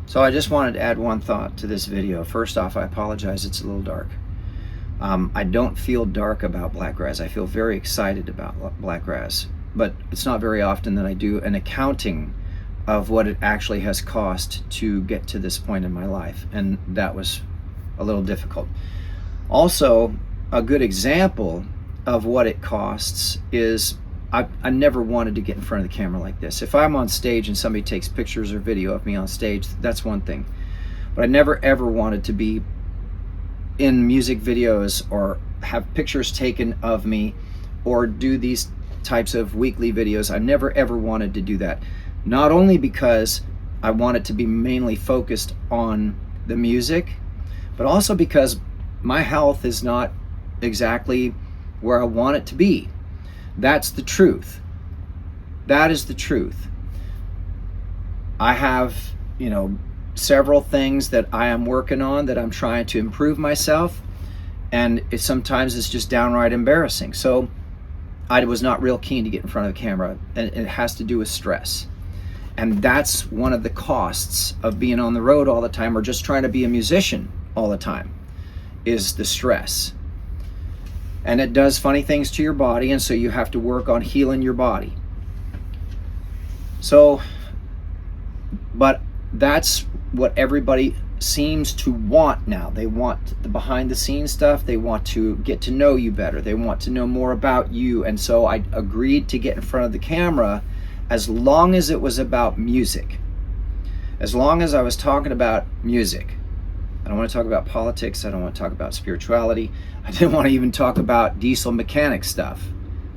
So I just wanted to add one thought to this video. First off, I apologize, it's a little dark. I don't feel dark about Blakgraz. I feel very excited about Blakgraz, but it's not very often that I do an accounting of what it actually has cost to get to this point in my life, and that was a little difficult. Also, a good example of what it costs is I never wanted to get in front of the camera like this. If I'm on stage and somebody takes pictures or video of me on stage, that's one thing. But I never ever wanted to be in music videos or have pictures taken of me or do these types of weekly videos. I never ever wanted to do that. Not only because I want it to be mainly focused on the music, but also because my health is not exactly where I want it to be. That's the truth. That is the truth. I have, several things that I am working on, that I'm trying to improve myself, and sometimes it's just downright embarrassing. So I was not real keen to get in front of the camera, and it has to do with stress. And that's one of the costs of being on the road all the time, or just trying to be a musician all the time, is the stress. And it does funny things to your body, and so you have to work on healing your body. So, but that's what everybody seems to want now. They want the behind the scenes stuff. They want to get to know you better. They want to know more about you. And so I agreed to get in front of the camera as long as it was about music. As long as I was talking about music. I don't want to talk about politics. I don't want to talk about spirituality. I didn't want to even talk about diesel mechanic stuff.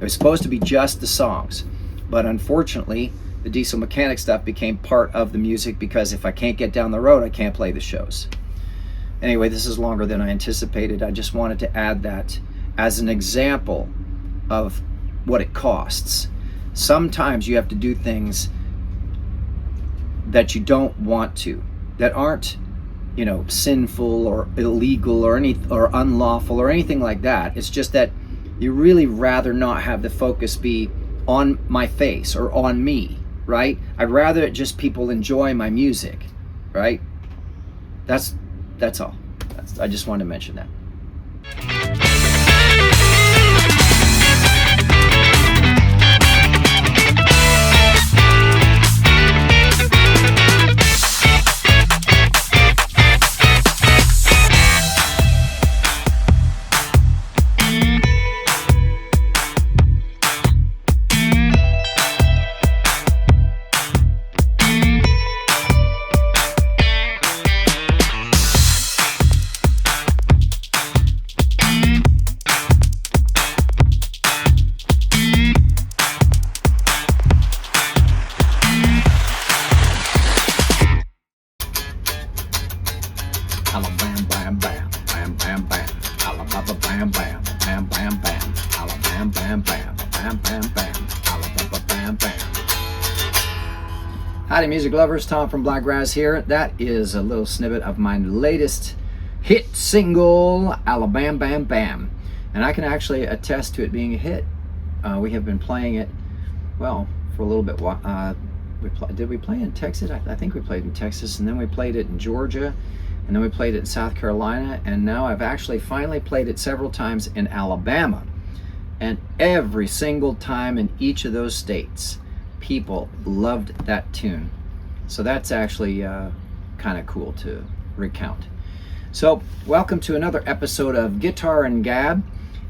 It was supposed to be just the songs. But unfortunately, the diesel mechanic stuff became part of the music, because if I can't get down the road, I can't play the shows. Anyway, this is longer than I anticipated. I just wanted to add that as an example of what it costs. Sometimes you have to do things that you don't want to, that aren't sinful or illegal or unlawful or anything like that. It's just that you really rather not have the focus be on my face or on me, right? I'd rather it just people enjoy my music, right? That's all. I just wanted to mention that. Howdy music lovers, Tom from Blakgraz here. That is a little snippet of my latest hit single, Alabam Bam Bam. And I can actually attest to it being a hit. We have been playing it, well, for a little bit. Did we play in Texas? I think we played in Texas, and then we played it in Georgia, and then we played it in South Carolina, and now I've actually finally played it several times in Alabama. And every single time in each of those states, people loved that tune. So that's actually kind of cool to recount. So welcome to another episode of Guitar and Gab.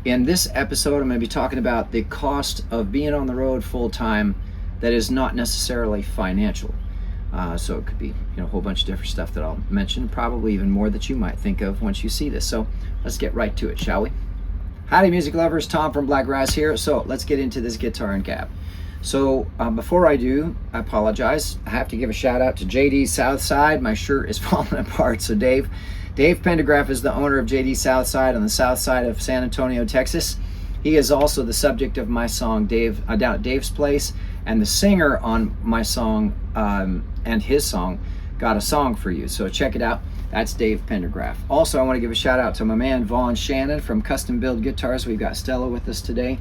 In this episode, I'm going to be talking about the cost of being on the road full time that is not necessarily financial. So it could be a whole bunch of different stuff that I'll mention, probably even more that you might think of once you see this. So let's get right to it, shall we? Howdy music lovers, Tom from Blakgraz here. So let's get into this Guitar and Gab. So before I do, I apologize. I have to give a shout out to JD Southside. My shirt is falling apart. So Dave Pendergraph is the owner of JD Southside on the south side of San Antonio, Texas. He is also the subject of my song down at Dave's Place, and the singer on my song and his song, Got a Song for You. So check it out. That's Dave Pendergraph. Also, I want to give a shout out to my man Vaughn Shannon from Custom Build Guitars. We've got Stella with us today.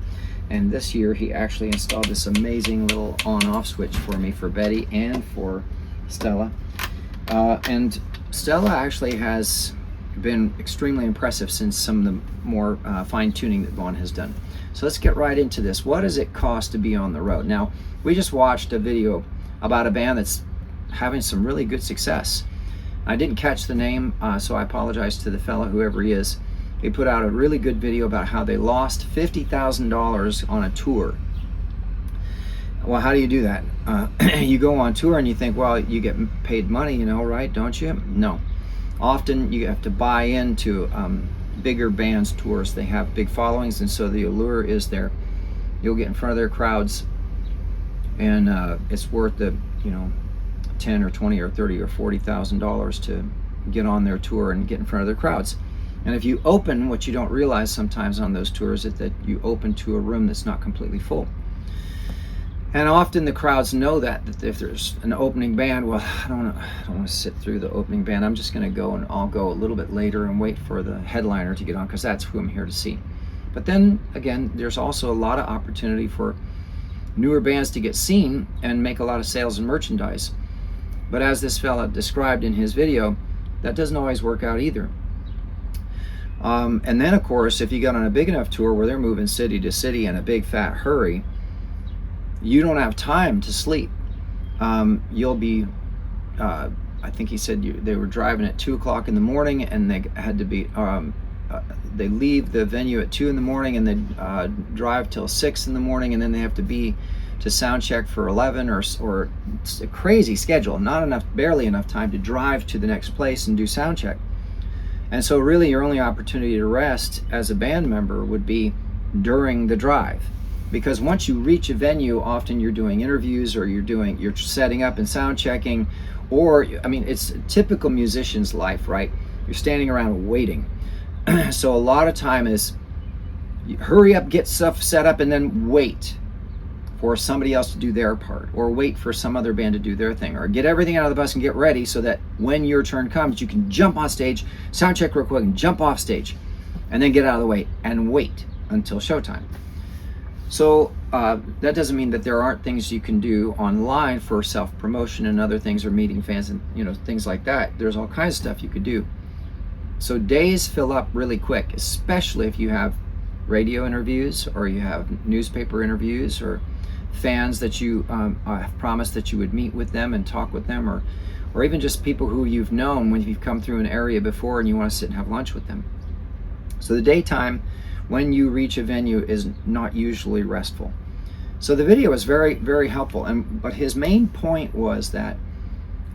And this year he actually installed this amazing little on-off switch for me, for Betty and for Stella. And Stella actually has been extremely impressive since some of the more fine-tuning that Vaughn has done. So let's get right into this. What does it cost to be on the road? Now, we just watched a video about a band that's having some really good success. I didn't catch the name, so I apologize to the fellow, whoever he is. He put out a really good video about how they lost $50,000 on a tour. Well, how do you do that? You go on tour and you think, well, you get paid money, you know, right? Don't you? No. Often you have to buy into bigger bands' tours. They have big followings, and so the allure is there. You'll get in front of their crowds, and it's worth the, you know, $10 or $20 or $30 or $40,000 to get on their tour and get in front of their crowds. And if you open, what you don't realize sometimes on those tours is that you open to a room that's not completely full. And often the crowds know that if there's an opening band, well, I don't want to sit through the opening band. I'm just going to go, and I'll go a little bit later and wait for the headliner to get on, because that's who I'm here to see. But then again, there's also a lot of opportunity for newer bands to get seen and make a lot of sales and merchandise. But as this fella described in his video, that doesn't always work out either. And then, of course, if you got on a big enough tour where they're moving city to city in a big fat hurry, you don't have time to sleep. You'll be, I think he said they were driving at 2 o'clock in the morning, and they had to be, they leave the venue at 2 in the morning, and they drive till 6 in the morning, and then they have to be to sound check for 11, or it's a crazy schedule. Not enough, barely enough time to drive to the next place and do sound check. And so really your only opportunity to rest as a band member would be during the drive. Because once you reach a venue, often you're doing interviews, or you're setting up and sound checking, or, I mean, it's a typical musician's life, right? You're standing around waiting. So a lot of time is you hurry up, get stuff set up, and then wait for somebody else to do their part, or wait for some other band to do their thing, or get everything out of the bus and get ready so that when your turn comes, you can jump on stage, sound check real quick, and jump off stage, and then get out of the way and wait until showtime. So that doesn't mean that there aren't things you can do online for self-promotion and other things, or meeting fans and, you know, things like that. There's all kinds of stuff you could do. So days fill up really quick, especially if you have radio interviews, or you have newspaper interviews, or fans that you have promised that you would meet with them and talk with them, or even just people who you've known when you've come through an area before and you want to sit and have lunch with them. So the daytime, when you reach a venue, is not usually restful. So the video is very, very helpful. But his main point was that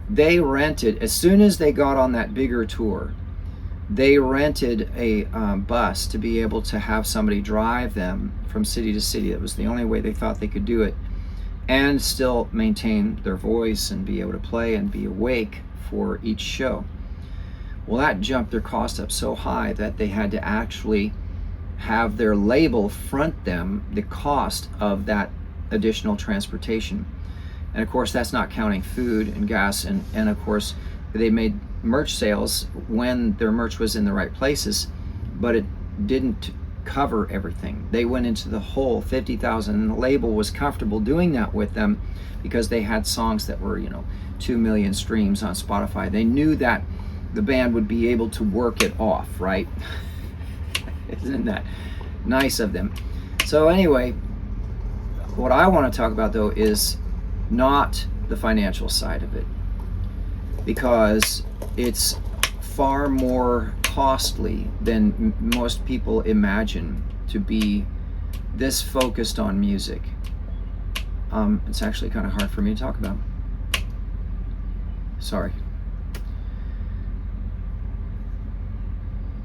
they rented, as soon as they got on that bigger tour, they rented a bus to be able to have somebody drive them from city to city. That was the only way they thought they could do it, and still maintain their voice and be able to play and be awake for each show. Well, that jumped their cost up so high that they had to actually have their label front them the cost of that additional transportation. And of course, that's not counting food and gas, and of course they made merch sales when their merch was in the right places, but it didn't cover everything. They went into the whole 50,000, and the label was comfortable doing that with them because they had songs that were, 2 million streams on Spotify. They knew that the band would be able to work it off, right? Isn't that nice of them? So anyway, what I want to talk about though is not the financial side of it, because it's far more costly than most people imagine to be this focused on music. It's actually kind of hard for me to talk about. Sorry.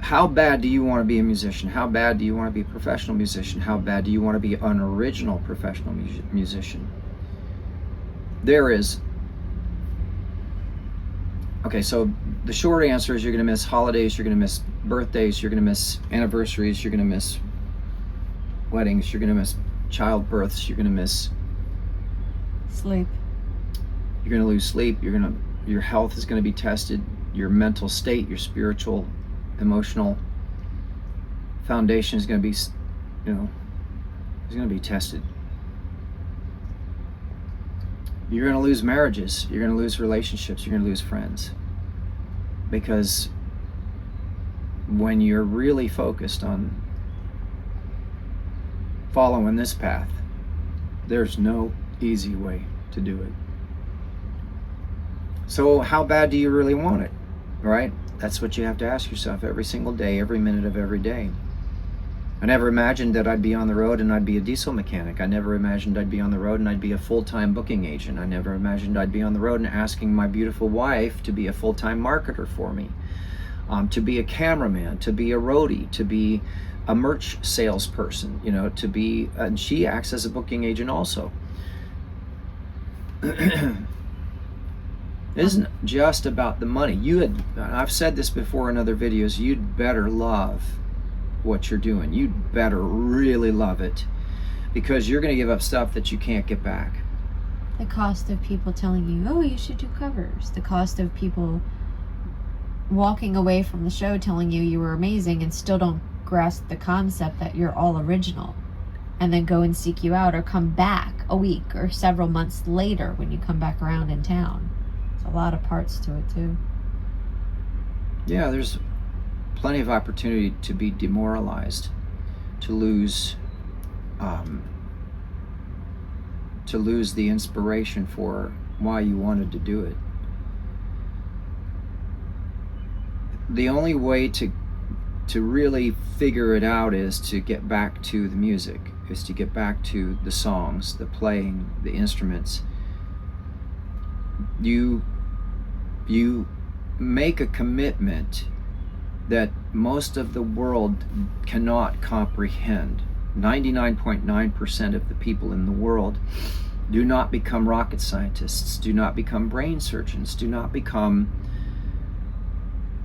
How bad do you want to be a musician? How bad do you want to be a professional musician? How bad do you want to be an original professional musician? There is. Okay, so the short answer is you're going to miss holidays, you're going to miss birthdays, you're going to miss anniversaries, you're going to miss weddings, you're going to miss childbirths, you're going to miss sleep. You're going to lose sleep. Your health is going to be tested. Your mental state, your spiritual, emotional foundation is going to be, is going to be tested. you're going to lose marriages, you're going to lose relationships, you're going to lose friends. Because when you're really focused on following this path, there's no easy way to do it. So how bad do you really want it, right? That's what you have to ask yourself every single day, every minute of every day. I never imagined that I'd be on the road and I'd be a diesel mechanic. I never imagined I'd be on the road and I'd be a full-time booking agent. I never imagined I'd be on the road and asking my beautiful wife to be a full-time marketer for me, to be a cameraman, to be a roadie, to be a merch salesperson, you know, to be, and she acts as a booking agent also. It isn't just about the money. I've said this before in other videos, you'd better love what you're doing. You'd better really love it, because you're going to give up stuff that you can't get back. The cost of people telling you, oh, you should do covers. The cost of people walking away from the show telling you were amazing and still don't grasp the concept that you're all original, and then go and seek you out or come back a week or several months later when you come back around in town. There's a lot of parts to it too. Yeah, there's plenty of opportunity to be demoralized, to lose the inspiration for why you wanted to do it. The only way to really figure it out is to get back to the music, is to get back to the songs, the playing, the instruments. You make a commitment that most of the world cannot comprehend. 99.9% of the people in the world do not become rocket scientists, do not become brain surgeons, do not become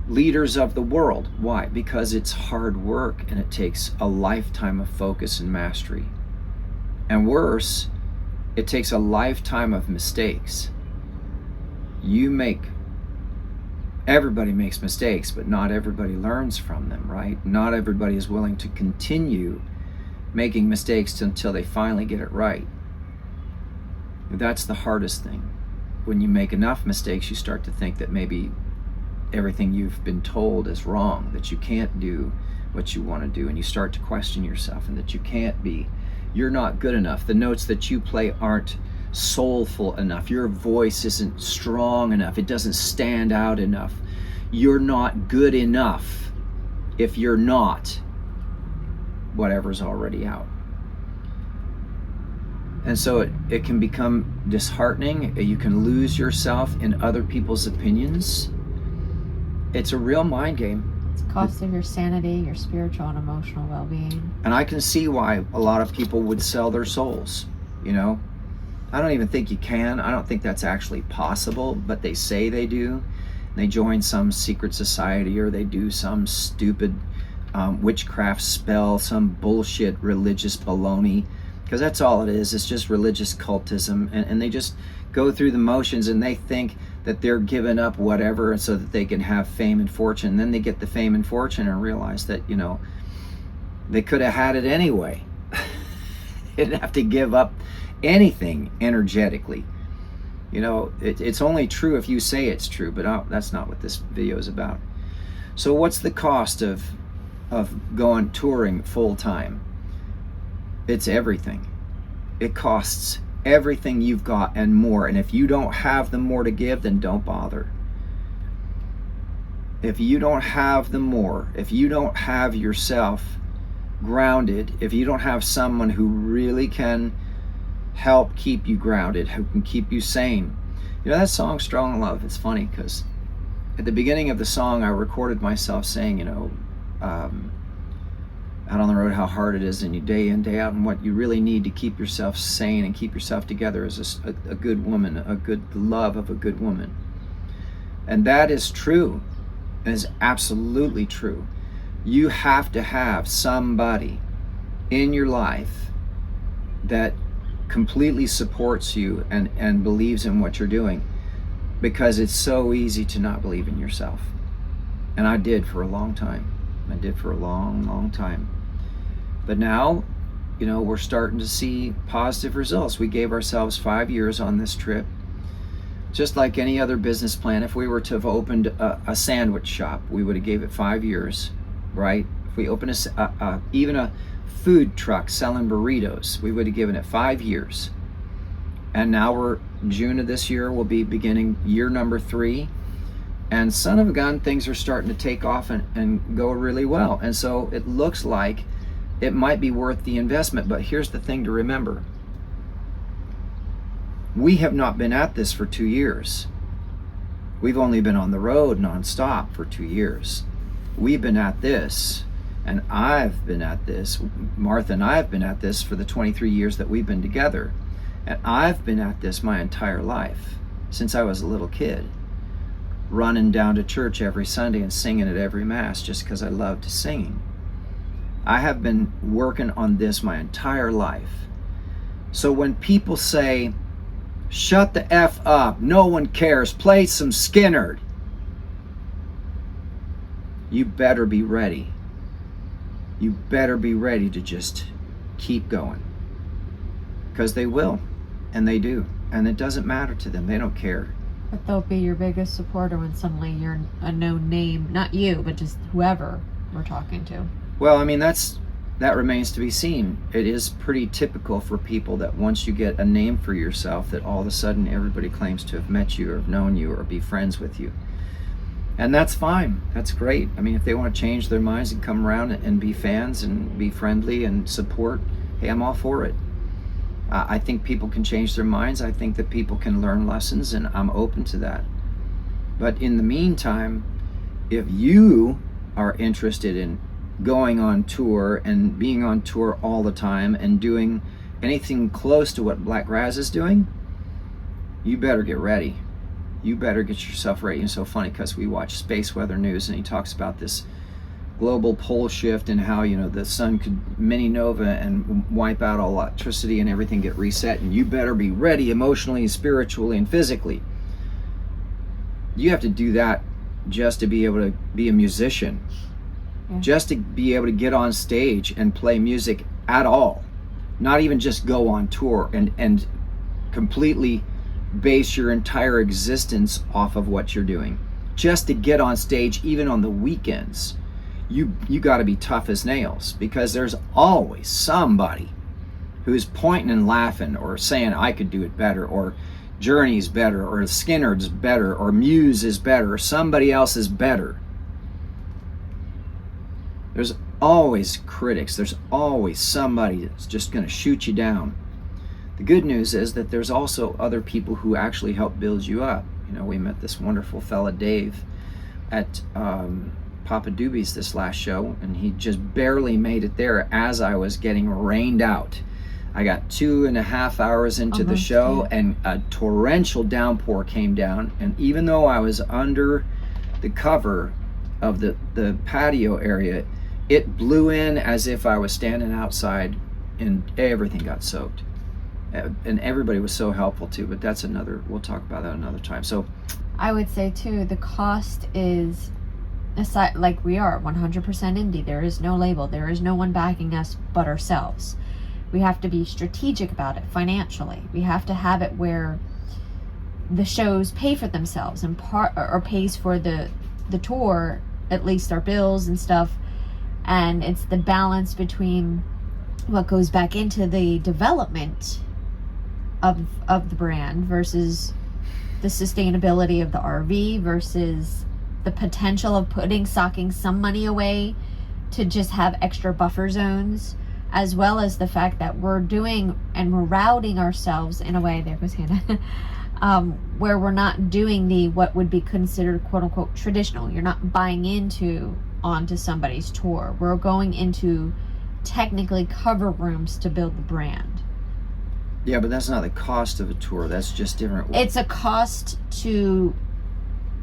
leaders of the world. Why? Because it's hard work and it takes a lifetime of focus and mastery. And worse, it takes a lifetime of mistakes. Everybody makes mistakes, but not everybody learns from them, right? Not everybody is willing to continue making mistakes until they finally get it right. That's the hardest thing. When you make enough mistakes, you start to think that maybe everything you've been told is wrong, that you can't do what you want to do, and you start to question yourself, and that you're not good enough. The notes that you play aren't soulful enough. Your voice isn't strong enough. It doesn't stand out enough. You're not good enough if you're not whatever's already out. And so it can become disheartening. You can lose yourself in other people's opinions. It's a real mind game. It's the cost of your sanity, your spiritual and emotional well-being. And I can see why a lot of people would sell their souls, you know. I don't even think you can. I don't think that's actually possible, but they say they do. They join some secret society, or they do some stupid witchcraft spell, some bullshit religious baloney, because that's all it is. It's just religious cultism, and they just go through the motions, and they think that they're giving up whatever so that they can have fame and fortune. And then they get the fame and fortune and realize that, you know, they could have had it anyway. They didn't have to give up anything energetically. You know, it's only true if you say it's true, but that's not what this video is about. So what's the cost of going touring full time? It's everything. It costs everything you've got and more. And if you don't have the more to give, then don't bother. If you don't have the more, if you don't have yourself grounded, if you don't have someone who really can help keep you grounded, who can keep you sane. You know that song Strong Love? It's funny because at the beginning of the song I recorded myself saying, you know, out on the road how hard it is, and you day in, day out, and what you really need to keep yourself sane and keep yourself together is a good woman, the love of a good woman. And that is true. It is absolutely true. You have to have somebody in your life that completely supports you and believes in what you're doing, because it's so easy to not believe in yourself. And I did for a long time. I did for a long, long time. But now, we're starting to see positive results. We gave ourselves 5 years on this trip. Just like any other business plan, if we were to have opened a sandwich shop, we would have gave it 5 years, right? If we opened even a food truck selling burritos, we would have given it 5 years. And now June of this year, we'll be beginning year number 3. And son of a gun, things are starting to take off and go really well. And so it looks like it might be worth the investment. But here's the thing to remember. We have not been at this for 2 years. We've only been on the road nonstop for 2 years. We've been at this, and I've been at this. Martha and I have been at this for the 23 years that we've been together. And I've been at this my entire life, since I was a little kid, running down to church every Sunday and singing at every Mass just because I loved singing. I have been working on this my entire life. So when people say, shut the F up, no one cares, play some Skynyrd, you better be ready. You better be ready to just keep going. Because they will, and they do. And it doesn't matter to them, they don't care. But they'll be your biggest supporter when suddenly you're a known name. Not you, but just whoever we're talking to. Well, I mean, that remains to be seen. It is pretty typical for people that once you get a name for yourself, that all of a sudden everybody claims to have met you or have known you or be friends with you. And that's fine. That's great. I mean, if they want to change their minds and come around and be fans and be friendly and support, hey, I'm all for it. I think people can change their minds. I think that people can learn lessons, and I'm open to that. But in the meantime, if you are interested in going on tour and being on tour all the time and doing anything close to what Blakgraz is doing, you better get ready. You better get yourself ready. It's so funny because we watch Space Weather News, and he talks about this global pole shift and how the sun could mini nova and wipe out all electricity and everything get reset, and you better be ready emotionally and spiritually and physically. You have to do that just to be able to be a musician. Just to be able to get on stage and play music at all, not even just go on tour and completely base your entire existence off of what you're doing. Just to get on stage, even on the weekends, you got to be tough as nails, because there's always somebody who's pointing and laughing or saying I could do it better, or Journey's better, or Skynyrd's better, or Muse is better, or somebody else is better. There's always critics. There's always somebody that's just going to shoot you down. The good news is that there's also other people who actually help build you up. We met this wonderful fella, Dave, at Papa Doobie's this last show, and he just barely made it there as I was getting rained out. I got 2.5 hours into the show, and a torrential downpour came down, and even though I was under the cover of the patio area, it blew in as if I was standing outside, and everything got soaked. And everybody was so helpful too, but we'll talk about that another time. So I would say too, the cost is, aside, like we are 100% indie. There is no label. There is no one backing us but ourselves. We have to be strategic about it financially. We have to have it where the shows pay for themselves and pays for the tour, at least our bills and stuff. And it's the balance between what goes back into the development of the brand versus the sustainability of the RV versus the potential of socking some money away to just have extra buffer zones, as well as the fact that we're doing and we're routing ourselves in a way, there goes Hannah, where we're not doing what would be considered quote unquote traditional. You're not buying onto somebody's tour. We're going into technically cover rooms to build the brand. Yeah, but that's not the cost of a tour. That's just different. It's a cost to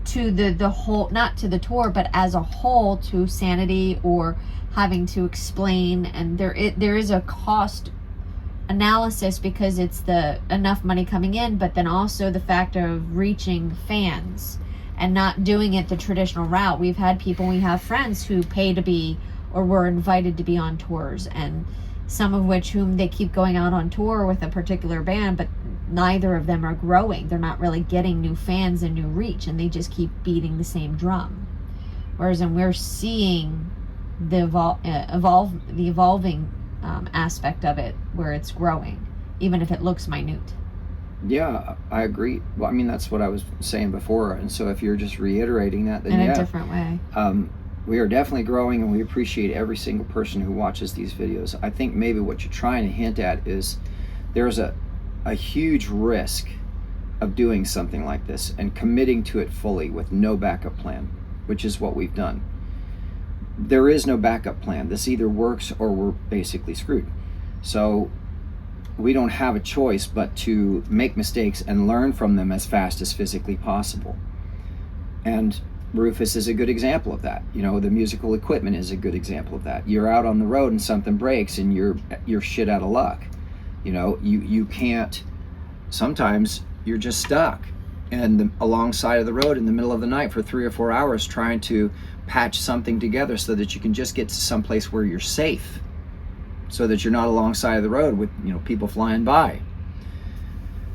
the whole, not to the tour, but as a whole, to sanity or having to explain. And there is a cost analysis because it's the enough money coming in, but then also the factor of reaching fans and not doing it the traditional route. We have friends who pay to be or were invited to be on tours, and some of which whom they keep going out on tour with a particular band, but neither of them are growing. They're not really getting new fans and new reach, and they just keep beating the same drum. Whereas when we're seeing the evolving aspect of it, where it's growing, even if it looks minute. Yeah, I agree. Well, I mean, that's what I was saying before, and so if you're just reiterating that, then In a different way. We are definitely growing, and we appreciate every single person who watches these videos. I think maybe what you're trying to hint at is there's a huge risk of doing something like this and committing to it fully with no backup plan, which is what we've done. There is no backup plan. This either works or we're basically screwed. So we don't have a choice but to make mistakes and learn from them as fast as physically possible. And Rufus is a good example of that. You know, the musical equipment is a good example of that. You're out on the road and something breaks and you're shit out of luck. You know, you can't, sometimes you're just stuck and alongside of the road in the middle of the night for 3 or 4 hours trying to patch something together so that you can just get to some place where you're safe, so that you're not alongside of the road with, you know, people flying by.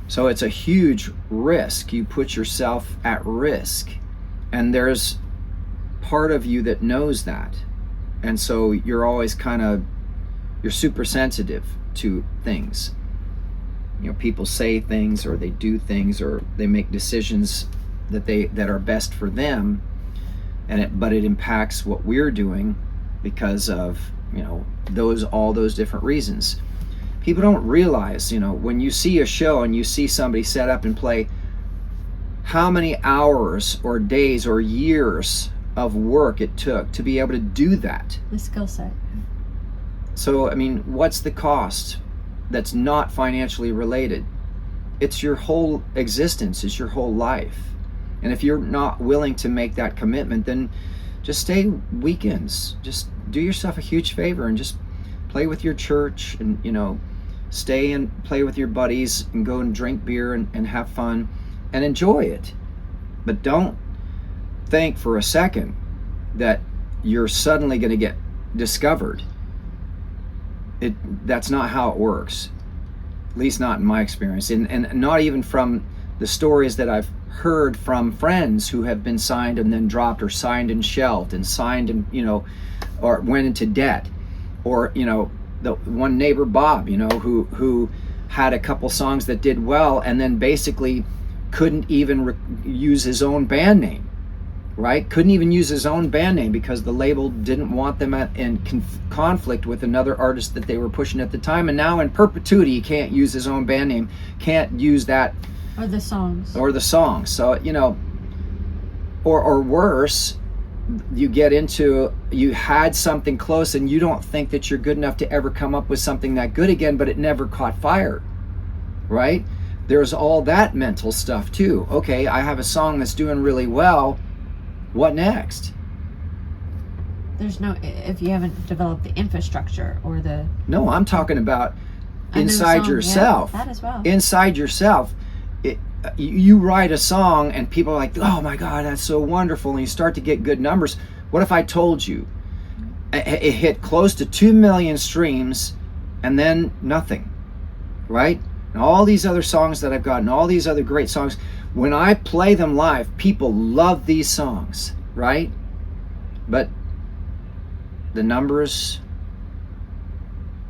So it's a huge risk. You put yourself at risk, and there's part of you that knows that, and so you're always you're super sensitive to things. You know, people say things or they do things or they make decisions that are best for them, but it impacts what we're doing because of, you know, all those different reasons. People don't realize, you know, when you see a show and you see somebody set up and play, how many hours or days or years of work it took to be able to do that. The skill set. So, I mean, what's the cost that's not financially related? It's your whole existence, it's your whole life. And if you're not willing to make that commitment, then just stay weekends. Just do yourself a huge favor and just play with your church and, you know, stay and play with your buddies and go and drink beer and have fun and enjoy it. But don't think for a second that you're suddenly going to get discovered. That's not how it works, at least not in my experience, and not even from the stories that I've heard from friends who have been signed and then dropped, or signed and shelved, and signed and, you know, or went into debt, or, you know, the one neighbor Bob, you know, who had a couple songs that did well and then basically couldn't even use his own band name, right? Couldn't even use his own band name because the label didn't want them in conflict with another artist that they were pushing at the time, and now in perpetuity he can't use his own band name, can't use that or the songs. So, you know, or worse, you get into, you had something close and you don't think that you're good enough to ever come up with something that good again, but it never caught fire, right? There's all that mental stuff too. Okay, I have a song that's doing really well, what next? There's no, if you haven't developed the infrastructure or the... No, I'm talking about inside yourself. Yeah, that as well. Inside yourself. You write a song and people are like, oh my God, that's so wonderful, and you start to get good numbers. What if I told you it hit close to 2 million streams and then nothing, right? And all these other songs that I've gotten, all these other great songs, when I play them live, people love these songs, right? But the numbers,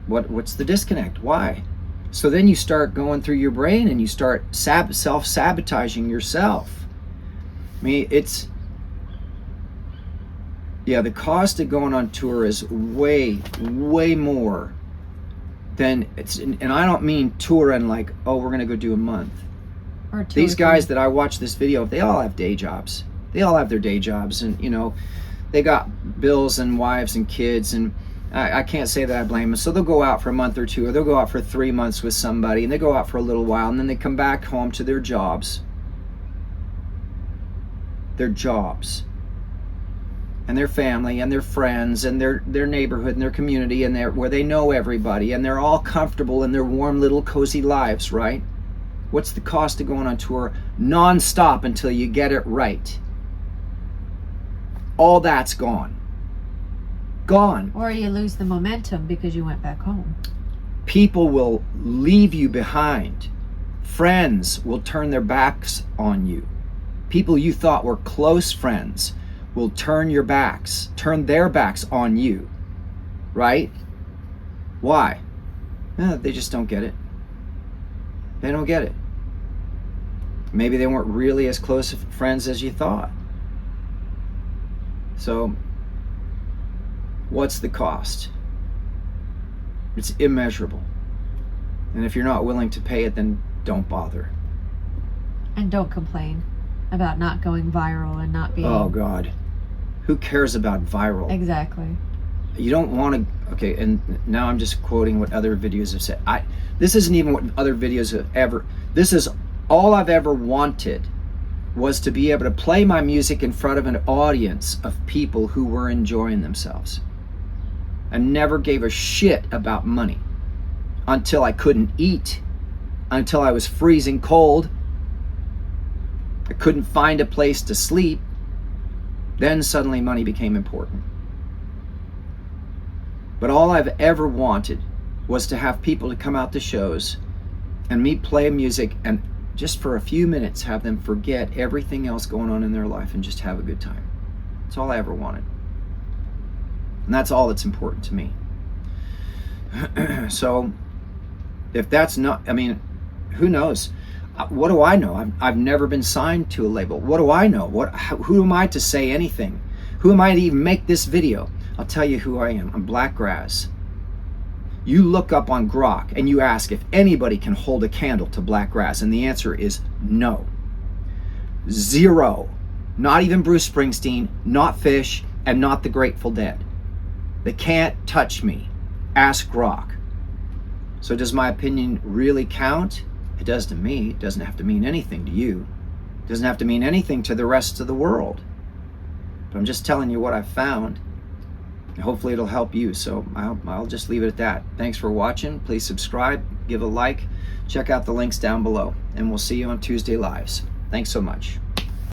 what's the disconnect? Why? So then you start going through your brain and you start self-sabotaging yourself. I mean, the cost of going on tour is way, way more than and I don't mean touring like, oh, we're gonna go do a month. These guys that I watch this video of, they all have day jobs. They all have their day jobs, and, you know, they got bills and wives and kids, and I can't say that I blame them. So they'll go out for a month or two, or they'll go out for 3 months with somebody, and they go out for a little while, and then they come back home to their jobs. Their jobs. And their family, and their friends, and their neighborhood, and their community, and where they know everybody, and they're all comfortable in their warm little cozy lives, right? What's the cost of going on tour non-stop until you get it right? All that's gone. gone. Or you lose the momentum because you went back home. People will leave you behind. Friends will turn their backs on you. People you thought were close friends will turn their backs on you, right? Why? They just don't get it. They don't get it. Maybe they weren't really as close friends as you thought. So, what's the cost? It's immeasurable. And if you're not willing to pay it, then don't bother. And don't complain about not going viral and not being... Oh, God. Who cares about viral? Exactly. You don't want to... Okay, and now I'm just quoting what other videos have said. This isn't even what other videos have ever... This is all I've ever wanted, was to be able to play my music in front of an audience of people who were enjoying themselves. I never gave a shit about money until I couldn't eat, until I was freezing cold. I couldn't find a place to sleep. Then suddenly money became important. But all I've ever wanted was to have people to come out to shows and me play music and just for a few minutes have them forget everything else going on in their life and just have a good time. That's all I ever wanted. And that's all that's important to me. So if that's not, I mean, who knows? What do I know? I've never been signed to a label. What do I know? Who am I to say anything? Who am I to even make this video? I'll tell you who I am. I'm Blakgraz. You look up on Grok and you ask if anybody can hold a candle to Blakgraz, and the answer is no. Zero. Not even Bruce Springsteen, not Fish, and not the Grateful Dead. They can't touch me. Ask Grok. So does my opinion really count? It does to me. It doesn't have to mean anything to you. It doesn't have to mean anything to the rest of the world. But I'm just telling you what I've found. Hopefully it'll help you. So I'll just leave it at that. Thanks for watching. Please subscribe, give a like, check out the links down below, and we'll see you on Tuesday Lives. Thanks so much.